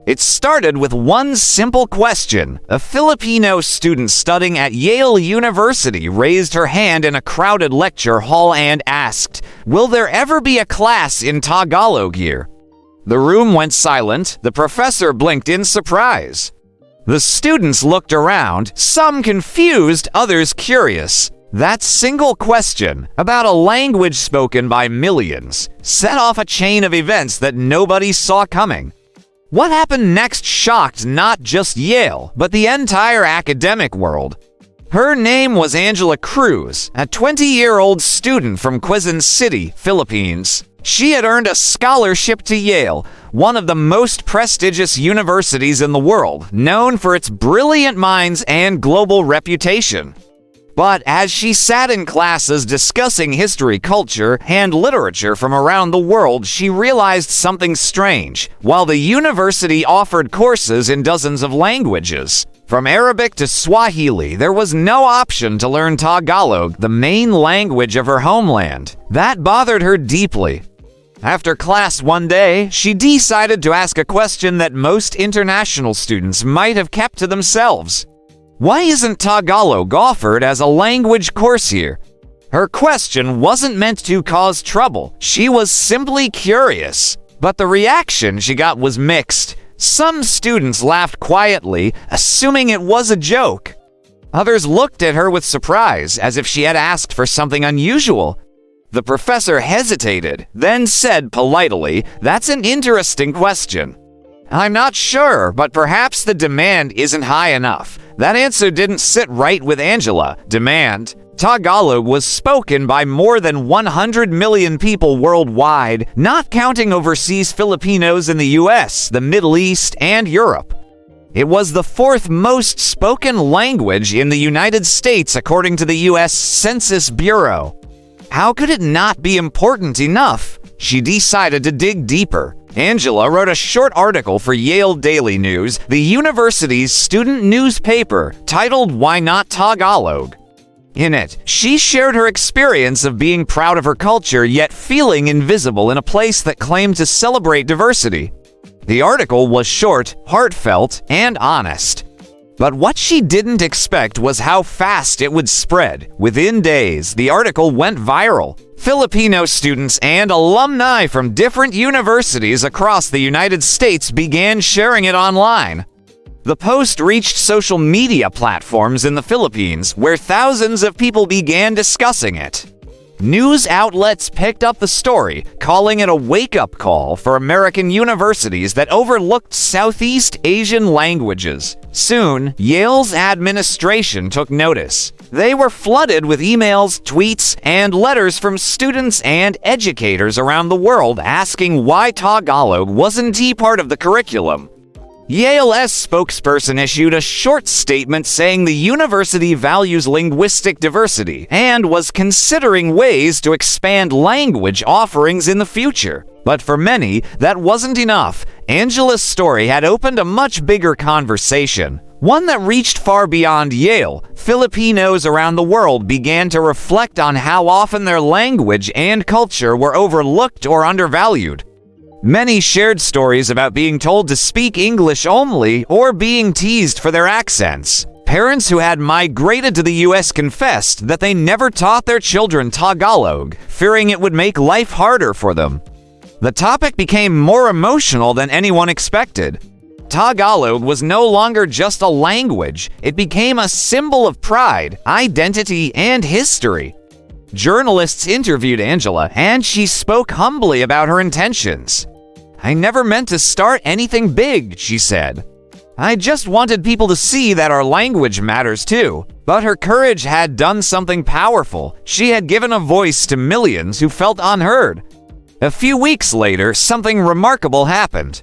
It started with one simple question. A Filipino student studying at Yale University raised her hand in a crowded lecture hall and asked, "Will there ever be a class in Tagalog here?" The room went silent. The professor blinked in surprise. The students looked around, some confused, others curious. That single question, about a language spoken by millions, set off a chain of events that nobody saw coming. What happened next shocked not just Yale, but the entire academic world. Her name was Angela Cruz, a 20-year-old student from Quezon City, Philippines. She had earned a scholarship to Yale, one of the most prestigious universities in the world, known for its brilliant minds and global reputation. But as she sat in classes discussing history, culture, and literature from around the world, she realized something strange. While the university offered courses in dozens of languages, from Arabic to Swahili, there was no option to learn Tagalog, the main language of her homeland. That bothered her deeply. After class one day, she decided to ask a question that most international students might have kept to themselves. Why isn't Tagalog offered as a language course here? Her question wasn't meant to cause trouble. She was simply curious. But the reaction she got was mixed. Some students laughed quietly, assuming it was a joke. Others looked at her with surprise, as if she had asked for something unusual. The professor hesitated, then said politely, "That's an interesting question. I'm not sure, but perhaps the demand isn't high enough." That answer didn't sit right with Angela. Demand. Tagalog was spoken by more than 100 million people worldwide, not counting overseas Filipinos in the US, the Middle East, and Europe. It was the fourth most spoken language in the United States according to the US Census Bureau. How could it not be important enough? She decided to dig deeper. Angela wrote a short article for Yale Daily News, the university's student newspaper, titled "Why Not Tagalog?" In it, she shared her experience of being proud of her culture yet feeling invisible in a place that claimed to celebrate diversity. The article was short, heartfelt, and honest. But what she didn't expect was how fast it would spread. Within days, the article went viral. Filipino students and alumni from different universities across the United States began sharing it online. The post reached social media platforms in the Philippines, where thousands of people began discussing it. News outlets picked up the story, calling it a wake-up call for American universities that overlooked Southeast Asian languages. Soon, Yale's administration took notice. They were flooded with emails, tweets, and letters from students and educators around the world asking why Tagalog wasn't part of the curriculum. Yale's spokesperson issued a short statement saying the university values linguistic diversity and was considering ways to expand language offerings in the future. But for many, that wasn't enough. Angela's story had opened a much bigger conversation, one that reached far beyond Yale. Filipinos around the world began to reflect on how often their language and culture were overlooked or undervalued. Many shared stories about being told to speak English only or being teased for their accents. Parents who had migrated to the US confessed that they never taught their children Tagalog, fearing it would make life harder for them. The topic became more emotional than anyone expected. Tagalog was no longer just a language. It became a symbol of pride, identity, and history. Journalists interviewed Angela, and she spoke humbly about her intentions. "I never meant to start anything big," she said. "I just wanted people to see that our language matters too." But her courage had done something powerful. She had given a voice to millions who felt unheard. A few weeks later, something remarkable happened.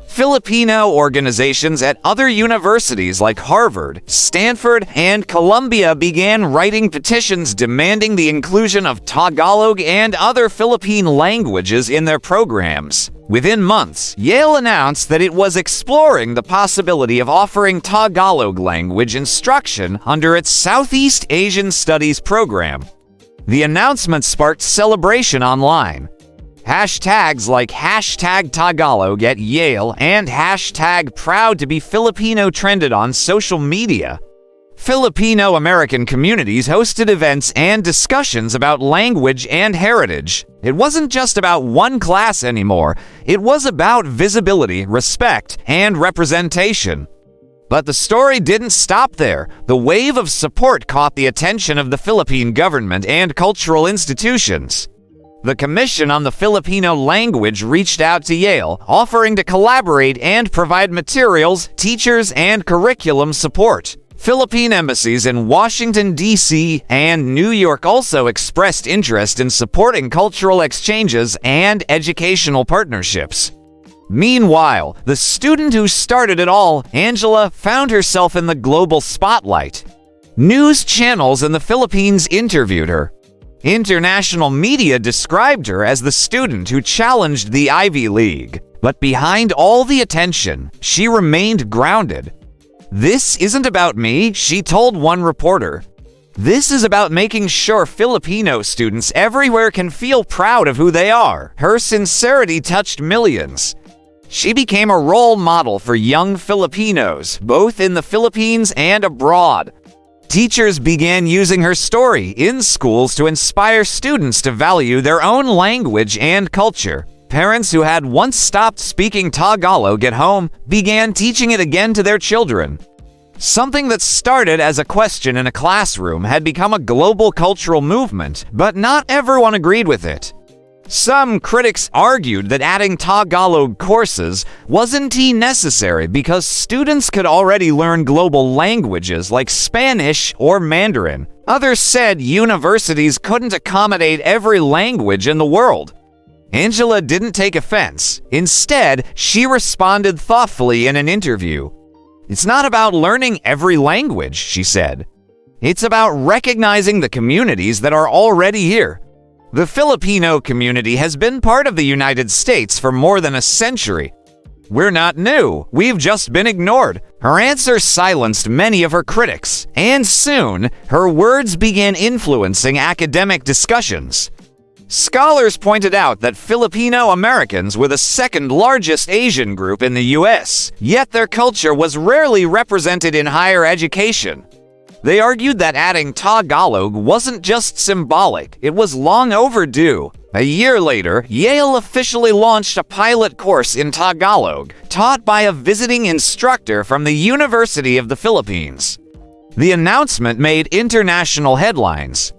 Filipino organizations at other universities like Harvard, Stanford, and Columbia began writing petitions demanding the inclusion of Tagalog and other Philippine languages in their programs. Within months, Yale announced that it was exploring the possibility of offering Tagalog language instruction under its Southeast Asian Studies program. The announcement sparked celebration online. Hashtags like hashtag Tagalog at Yale and hashtag proud to be Filipino trended on social media. Filipino-American communities hosted events and discussions about language and heritage. It wasn't just about one class anymore. It was about visibility, respect, and representation. But the story didn't stop there. The wave of support caught the attention of the Philippine government and cultural institutions. The Commission on the Filipino Language reached out to Yale, offering to collaborate and provide materials, teachers, and curriculum support. Philippine embassies in Washington, D.C. and New York also expressed interest in supporting cultural exchanges and educational partnerships. Meanwhile, the student who started it all, Angela, found herself in the global spotlight. News channels in the Philippines interviewed her. International media described her as the student who challenged the Ivy League. But behind all the attention, she remained grounded. "This isn't about me," she told one reporter. "This is about making sure Filipino students everywhere can feel proud of who they are." Her sincerity touched millions. She became a role model for young Filipinos, both in the Philippines and abroad. Teachers began using her story in schools to inspire students to value their own language and culture. Parents who had once stopped speaking Tagalog at home began teaching it again to their children. Something that started as a question in a classroom had become a global cultural movement, but not everyone agreed with it. Some critics argued that adding Tagalog courses wasn't necessary because students could already learn global languages like Spanish or Mandarin. Others said universities couldn't accommodate every language in the world. Angela didn't take offense. Instead, she responded thoughtfully in an interview. "It's not about learning every language," she said. "It's about recognizing the communities that are already here." The Filipino community has been part of the United States for more than a century. "We're not new. We've just been ignored." Her answer silenced many of her critics, and soon, her words began influencing academic discussions. Scholars pointed out that Filipino Americans were the second largest Asian group in the U.S., yet their culture was rarely represented in higher education. They argued that adding Tagalog wasn't just symbolic, it was long overdue. A year later, Yale officially launched a pilot course in Tagalog, taught by a visiting instructor from the University of the Philippines. The announcement made international headlines.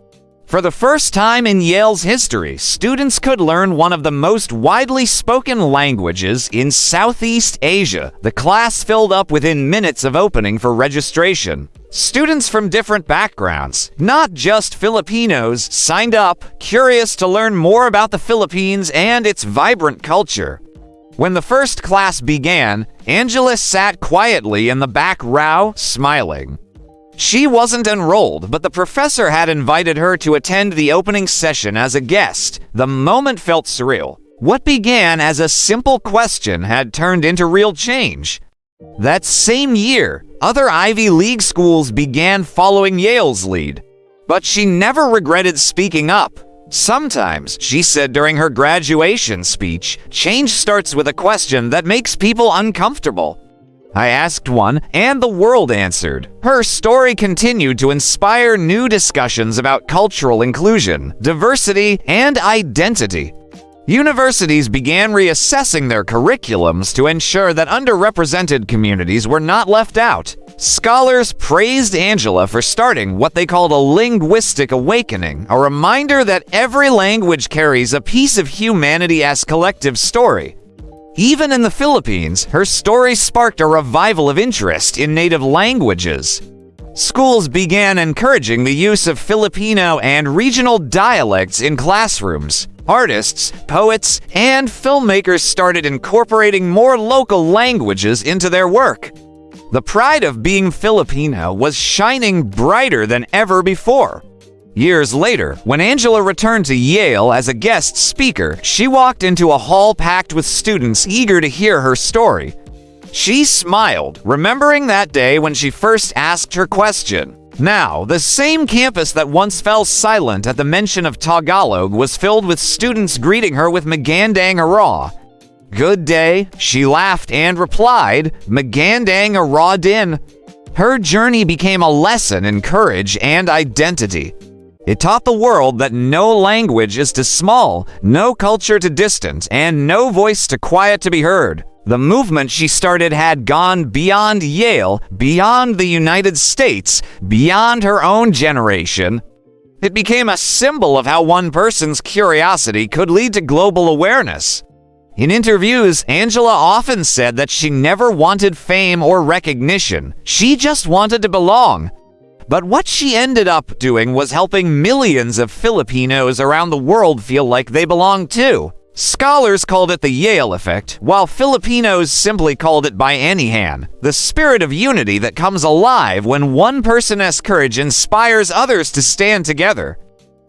For the first time in Yale's history, students could learn one of the most widely spoken languages in Southeast Asia. The class filled up within minutes of opening for registration. Students from different backgrounds, not just Filipinos, signed up, curious to learn more about the Philippines and its vibrant culture. When the first class began, Angela sat quietly in the back row, smiling. She wasn't enrolled, but the professor had invited her to attend the opening session as a guest. The moment felt surreal. What began as a simple question had turned into real change. That same year, other Ivy League schools began following Yale's lead. But she never regretted speaking up. "Sometimes," she said during her graduation speech, "change starts with a question that makes people uncomfortable." I asked one, and the world answered. Her story continued to inspire new discussions about cultural inclusion, diversity, and identity. Universities began reassessing their curriculums to ensure that underrepresented communities were not left out. Scholars praised Angela for starting what they called a linguistic awakening, a reminder that every language carries a piece of humanity as collective story. Even in the Philippines, her story sparked a revival of interest in native languages. Schools began encouraging the use of Filipino and regional dialects in classrooms. Artists, poets, and filmmakers started incorporating more local languages into their work. The pride of being Filipino was shining brighter than ever before. Years later, when Angela returned to Yale as a guest speaker, she walked into a hall packed with students eager to hear her story. She smiled, remembering that day when she first asked her question. Now, the same campus that once fell silent at the mention of Tagalog was filled with students greeting her with "Magandang araw." "Good day," she laughed and replied, "Magandang araw din." Her journey became a lesson in courage and identity. It taught the world that no language is too small, no culture too distant, and no voice too quiet to be heard. The movement she started had gone beyond Yale, beyond the United States, beyond her own generation. It became a symbol of how one person's curiosity could lead to global awareness. In interviews, Angela often said that she never wanted fame or recognition. She just wanted to belong. But what she ended up doing was helping millions of Filipinos around the world feel like they belong too. Scholars called it the Yale effect, while Filipinos simply called it bayanihan, the spirit of unity that comes alive when one person's courage inspires others to stand together.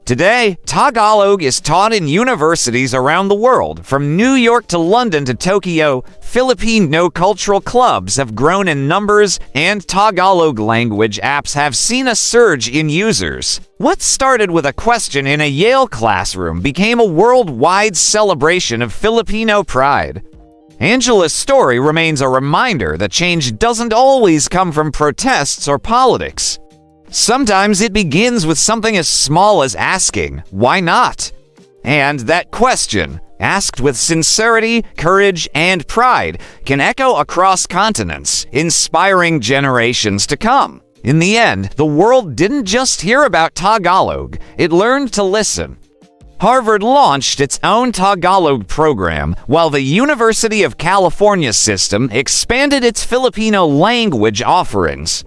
Today, Tagalog is taught in universities around the world. From New York to London to Tokyo, Filipino cultural clubs have grown in numbers, and Tagalog language apps have seen a surge in users. What started with a question in a Yale classroom became a worldwide celebration of Filipino pride. Angela's story remains a reminder that change doesn't always come from protests or politics. Sometimes it begins with something as small as asking, "Why not?" And that question, asked with sincerity, courage, and pride, can echo across continents, inspiring generations to come. In the end, the world didn't just hear about Tagalog, it learned to listen. Harvard launched its own Tagalog program, while the University of California system expanded its Filipino language offerings.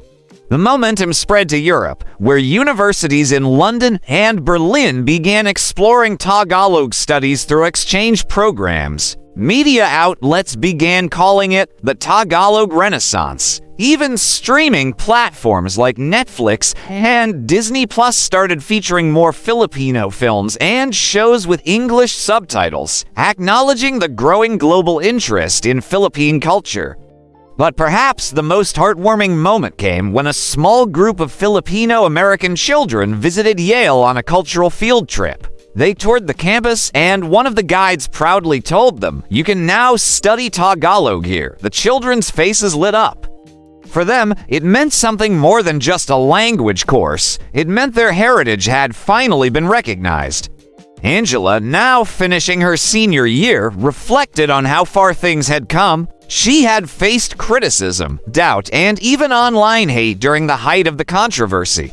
The momentum spread to Europe, where universities in London and Berlin began exploring Tagalog studies through exchange programs. Media outlets began calling it the Tagalog Renaissance. Even streaming platforms like Netflix and Disney Plus started featuring more Filipino films and shows with English subtitles, acknowledging the growing global interest in Philippine culture. But perhaps the most heartwarming moment came when a small group of Filipino-American children visited Yale on a cultural field trip. They toured the campus, and one of the guides proudly told them, "You can now study Tagalog here." The children's faces lit up. For them, it meant something more than just a language course. It meant their heritage had finally been recognized. Angela, now finishing her senior year, reflected on how far things had come. She had faced criticism, doubt, and even online hate during the height of the controversy.